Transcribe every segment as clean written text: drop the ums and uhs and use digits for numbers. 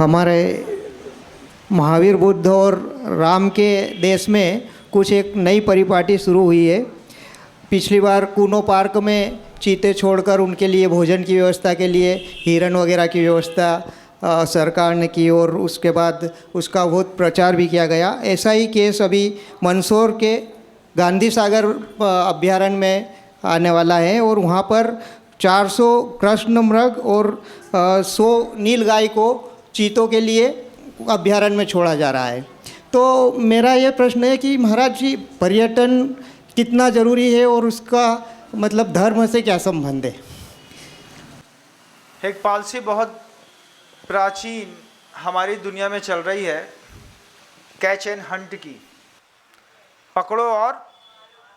हमारे महावीर बुद्ध और राम के देश में कुछ एक नई परिपाटी शुरू हुई है। पिछली बार कूनो पार्क में चीते छोड़कर उनके लिए भोजन की व्यवस्था के लिए हिरण वगैरह की व्यवस्था सरकार ने की और उसके बाद उसका बहुत प्रचार भी किया गया। ऐसा ही केस अभी मंदसौर के गांधी सागर अभ्यारण्य में आने वाला है और वहाँ पर 400 कृष्ण मृग और 100 नीलगाय को चीतों के लिए अभ्यारण्य में छोड़ा जा रहा है। तो मेरा ये प्रश्न है कि महाराज जी, पर्यटन कितना ज़रूरी है और उसका मतलब धर्म से क्या संबंध है? एक पॉलिसी बहुत प्राचीन हमारी दुनिया में चल रही है, कैच एंड हंट की, पकड़ो और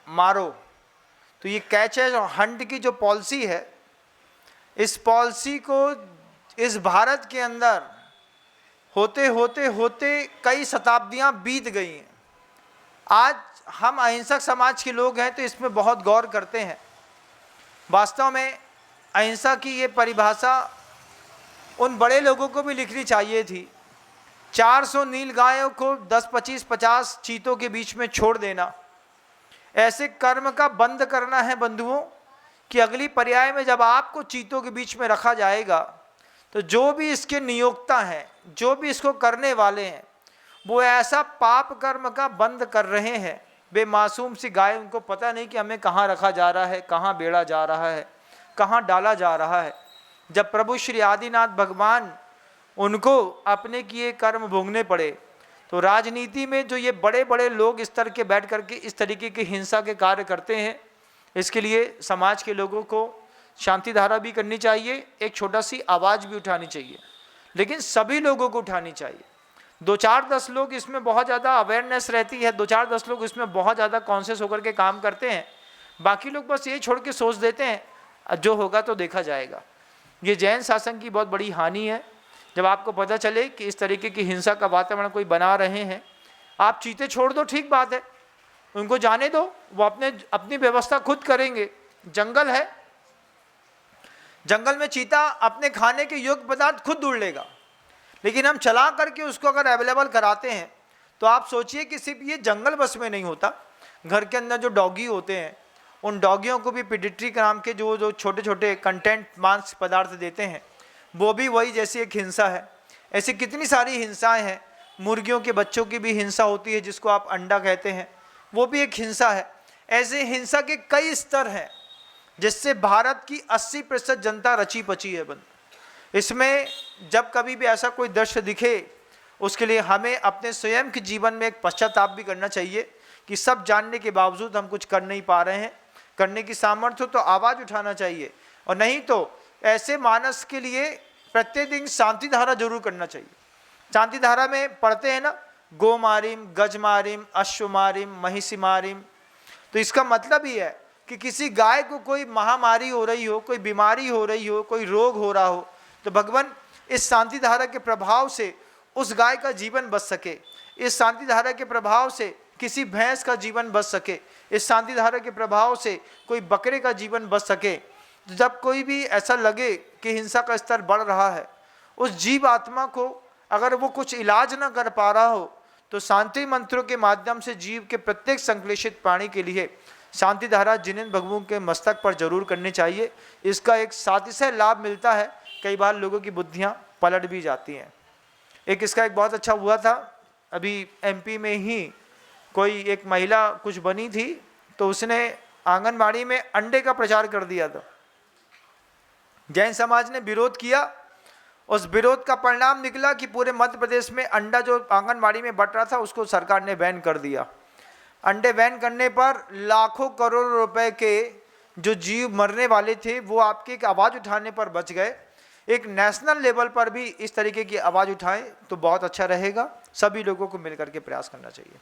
मारो। तो ये कैच एंड हंट की जो पॉलिसी है, इस पॉलिसी को इस भारत के अंदर होते होते होते कई शताब्दियां बीत गई हैं। आज हम अहिंसक समाज के लोग हैं तो इसमें बहुत गौर करते हैं। वास्तव में अहिंसा की ये परिभाषा उन बड़े लोगों को भी लिखनी चाहिए थी। 400 नीलगायों को 10, 25, 50 चीतों के बीच में छोड़ देना, ऐसे कर्म का बंद करना है बंधुओं कि अगली पर्याय में जब आपको चीतों के बीच में रखा जाएगा तो जो भी इसके नियोक्ता हैं, जो भी इसको करने वाले हैं, वो ऐसा पाप कर्म का बंद कर रहे हैं। बेमासूम सी गाय, उनको पता नहीं कि हमें कहाँ रखा जा रहा है, कहाँ बेड़ा जा रहा है, कहाँ डाला जा रहा है। जब प्रभु श्री आदिनाथ भगवान उनको अपने किए कर्म भोगने पड़े तो राजनीति में जो ये बड़े बड़े लोग इस तरह के बैठ करके इस तरीके की हिंसा के कार्य करते हैं, इसके लिए समाज के लोगों को शांति धारा भी करनी चाहिए, एक छोटा सी आवाज़ भी उठानी चाहिए, लेकिन सभी लोगों को उठानी चाहिए। 2-4-10 लोग इसमें बहुत ज़्यादा अवेयरनेस रहती है, 2-4-10 लोग इसमें बहुत ज़्यादा कॉन्शियस होकर के काम करते हैं, बाकी लोग बस ये छोड़ के सोच देते हैं जो होगा तो देखा जाएगा। ये जैन शासन की बहुत बड़ी हानि है। जब आपको पता चले कि इस तरीके की हिंसा का वातावरण कोई बना रहे हैं, आप चीते छोड़ दो, ठीक बात है, उनको जाने दो, वो अपनी व्यवस्था खुद करेंगे। जंगल है, जंगल में चीता अपने खाने के योग्य पदार्थ खुद ढूंढ लेगा, लेकिन हम चला करके उसको अगर अवेलेबल कराते हैं तो आप सोचिए कि सिर्फ ये जंगल बस में नहीं होता, घर के अंदर जो डॉगी होते हैं उन डॉगियों को भी पिडिट्री के नाम के जो छोटे छोटे कंटेंट मांस पदार्थ देते हैं, वो भी वही जैसी एक हिंसा है। ऐसी कितनी सारी हिंसाएं हैं। मुर्गियों के बच्चों की भी हिंसा होती है, जिसको आप अंडा कहते हैं, वो भी एक हिंसा है। ऐसे हिंसा के कई स्तर हैं जिससे भारत की 80% जनता रची पची है बंद। इसमें जब कभी भी ऐसा कोई दृश्य दिखे, उसके लिए हमें अपने स्वयं के जीवन में एक पश्चाताप भी करना चाहिए कि सब जानने के बावजूद हम कुछ कर नहीं पा रहे हैं। करने की सामर्थ्य हो तो आवाज़ उठाना चाहिए, और नहीं तो ऐसे मानस के लिए प्रत्येक दिन शांति धारा जरूर करना चाहिए। शांति धारा में पढ़ते हैं ना, गो मारिम, गज मारिम, अश्व मारिम, महिषी मारिम। तो इसका मतलब ही है कि किसी गाय को कोई महामारी हो रही हो, कोई बीमारी हो रही हो, कोई रोग हो रहा हो, तो भगवान इस शांति धारा के प्रभाव से उस गाय का जीवन बच सके, इस शांति धारा के प्रभाव से किसी भैंस का जीवन बच सके, इस शांति धारा के प्रभाव से कोई बकरे का जीवन बच सके। तो जब कोई भी ऐसा लगे कि हिंसा का स्तर बढ़ रहा है, उस जीव आत्मा को अगर वो कुछ इलाज ना कर पा रहा हो तो शांति मंत्रों के माध्यम से जीव के प्रत्येक संक्लेशित प्राणी के लिए शांति धारा जिनेंद्र भगवों के मस्तक पर जरूर करनी चाहिए। इसका एक सातिशय लाभ मिलता है, कई बार लोगों की बुद्धियां पलट भी जाती हैं। एक इसका एक बहुत अच्छा हुआ था, अभी एमपी में ही कोई एक महिला कुछ बनी थी, तो उसने आंगनबाड़ी में अंडे का प्रचार कर दिया था। जैन समाज ने विरोध किया, उस विरोध का परिणाम निकला कि पूरे मध्य प्रदेश में अंडा जो आंगनबाड़ी में बट रहा था उसको सरकार ने बैन कर दिया। अंडे बैन करने पर लाखों करोड़ रुपए के जो जीव मरने वाले थे वो आपके एक आवाज़ उठाने पर बच गए। एक नेशनल लेवल पर भी इस तरीके की आवाज़ उठाएं तो बहुत अच्छा रहेगा। सभी लोगों को मिलकर के प्रयास करना चाहिए।